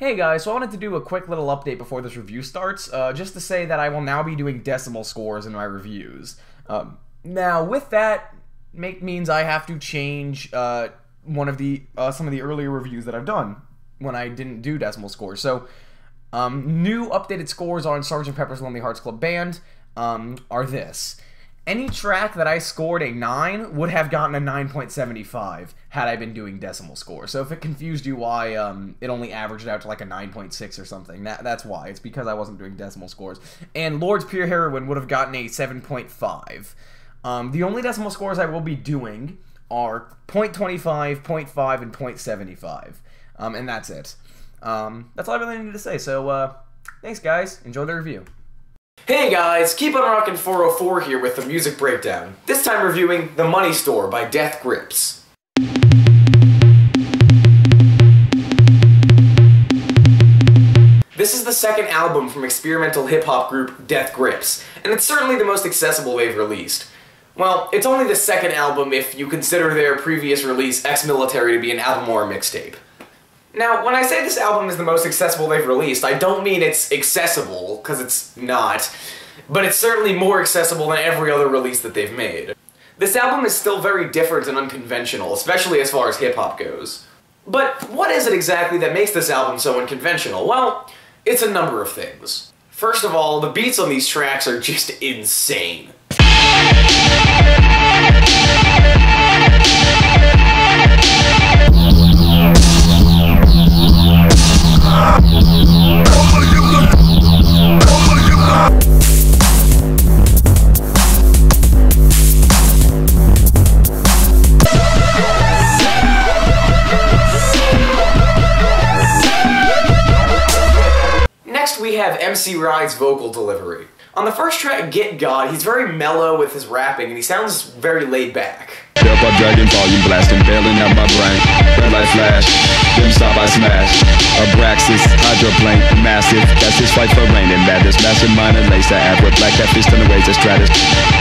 Hey guys, so I wanted to do a quick little update before this review starts, just to say that I will now be doing decimal scores in my reviews. Now, with that, means I have to change some of the earlier reviews that I've done when I didn't do decimal scores. So, new updated scores on Sgt. Pepper's Lonely Hearts Club Band are this. Any track that I scored a 9 would have gotten a 9.75 had I been doing decimal score. So if it confused you why it only averaged out to like a 9.6 or something, that's why. It's because I wasn't doing decimal scores. And Lord's Pure Heroine would have gotten a 7.5. The only decimal scores I will be doing are 0.25, 0.5, and 0.75. And that's it. That's all I really need to say. So thanks guys. Enjoy the review. Hey guys, Keep on Rockin' 404 here with the Music Breakdown. This time reviewing The Money Store by Death Grips. This is the second album from experimental hip-hop group Death Grips, and it's certainly the most accessible they've released. Well, it's only the second album if you consider their previous release, Ex-Military, to be an album or a mixtape. Now, when I say this album is the most accessible they've released, I don't mean it's accessible, because it's not, but it's certainly more accessible than every other release that they've made. This album is still very different and unconventional, especially as far as hip-hop goes. But what is it exactly that makes this album so unconventional? Well, it's a number of things. First of all, the beats on these tracks are just insane. Next we have MC Ride's vocal delivery. On the first track, Get God, he's very mellow with his rapping and he sounds very laid back. Up dragon volume blasting, bailing out my brain. Red light flash, dim stop I smash. Abraxas, hydroplane, massive. That's his fight for rain and madness. Massive mind and laser ad with black cat fist on the razor stratus.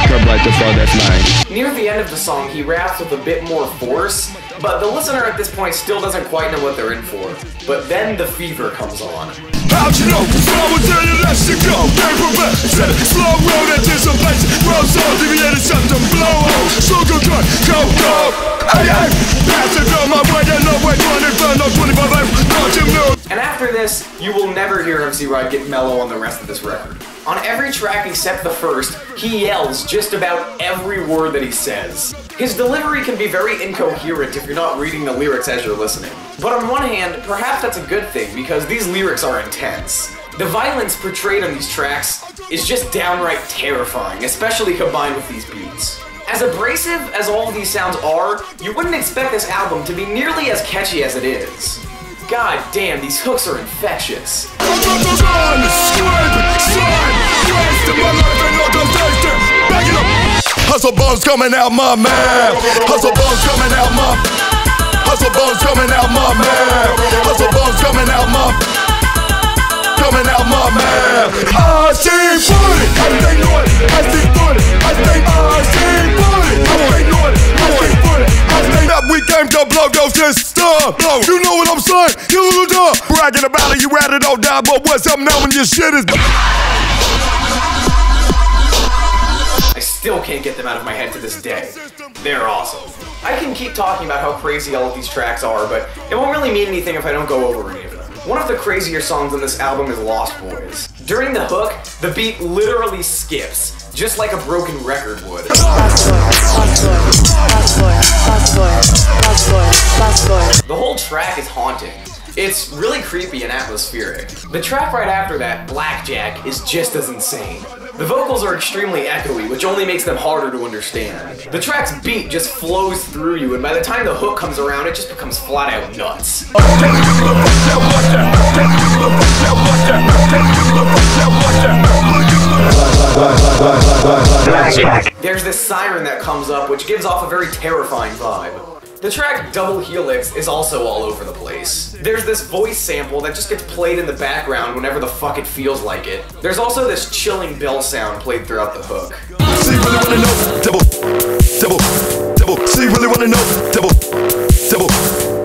Curb right to far that line. Near the end of the song, he raps with a bit more force, but the listener at this point still doesn't quite know what they're in for. But then the fever comes on. How'd you know? I will tell you let you go. Paperback, set it, slow road anticipation. Rose on, deviated septum, blow on. Sugar cut, go, go. Ay, ay. Pass it on my way, no way, 25, no 25, don't you know? And after this, you will never hear MC Ride get mellow on the rest of this record. On every track except the first, he yells just about every word that he says. His delivery can be very incoherent if you're not reading the lyrics as you're listening. But on one hand, perhaps that's a good thing because these lyrics are intense. The violence portrayed on these tracks is just downright terrifying, especially combined with these beats. As abrasive as all of these sounds are, you wouldn't expect this album to be nearly as catchy as it is. God damn, these hooks are infectious. Hustle bones coming out my man. Hustle bones coming out my. Hustle bones coming out my man. Hustle bones coming out my. Coming out my man. I see booty. I stay naughty. I see booty. I stay. I see booty. I stay naughty. I stay booty. I stay. That we came to blow those system. You know what I'm saying? You know. Bragging about it, you at it all down. But what's up now when your shit is? I still can't get them out of my head to this day. They're awesome. I can keep talking about how crazy all of these tracks are, but it won't really mean anything if I don't go over any of them. One of the crazier songs on this album is Lost Boys. During the hook, the beat literally skips, just like a broken record would. The whole track is haunting. It's really creepy and atmospheric. The track right after that, Blackjack, is just as insane. The vocals are extremely echoey, which only makes them harder to understand. The track's beat just flows through you, and by the time the hook comes around, it just becomes flat out nuts. There's this siren that comes up, which gives off a very terrifying vibe. The track Double Helix is also all over the place. There's this voice sample that just gets played in the background whenever the fuck it feels like it. There's also this chilling bell sound played throughout the hook. See, really wanna know, double, double, double. See, really wanna know, double, double,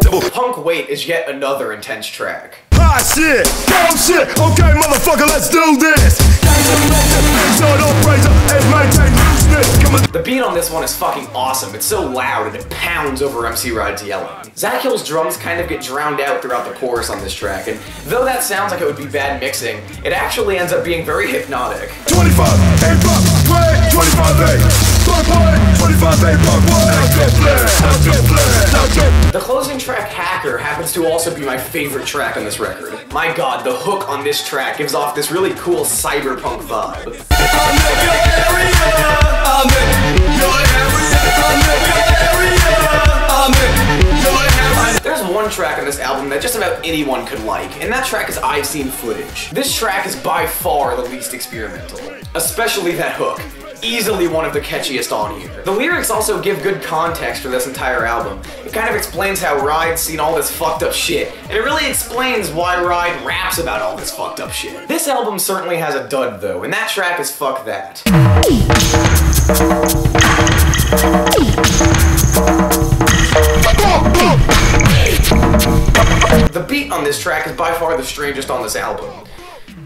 double. Punk Wait is yet another intense track. Hot shit, cold shit, okay motherfucker, let's do this. The beat on this one is fucking awesome. It's so loud and it pounds over MC Ride's yelling. Zach Hill's drums kind of get drowned out throughout the chorus on this track, and though that sounds like it would be bad mixing, it actually ends up being very hypnotic. 25, 8 buck, play, 25, 8, buck, play, 25, 8, buck, play. The closing track, Hacker, happens to also be my favorite track on this record. My god, the hook on this track gives off this really cool cyberpunk vibe. There's one track on this album that just about anyone could like, and that track is I've Seen Footage. This track is by far the least experimental, especially that hook. Easily one of the catchiest on here. The lyrics also give good context for this entire album. It kind of explains how Ride's seen all this fucked up shit, and it really explains why Ride raps about all this fucked up shit. This album certainly has a dud though, and that track is Fuck That. The beat on this track is by far the strangest on this album.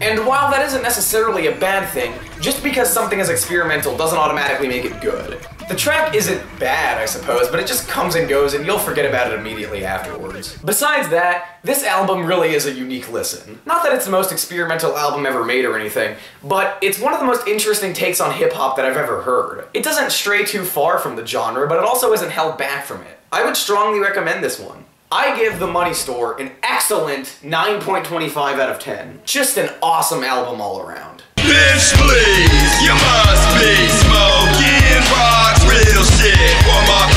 And while that isn't necessarily a bad thing, just because something is experimental doesn't automatically make it good. The track isn't bad, I suppose, but it just comes and goes and you'll forget about it immediately afterwards. Besides that, this album really is a unique listen. Not that it's the most experimental album ever made or anything, but it's one of the most interesting takes on hip-hop that I've ever heard. It doesn't stray too far from the genre, but it also isn't held back from it. I would strongly recommend this one. I give The Money Store an excellent 9.25 out of 10. Just an awesome album all around. Bitch, please, you must be smoking rocks, real shit for my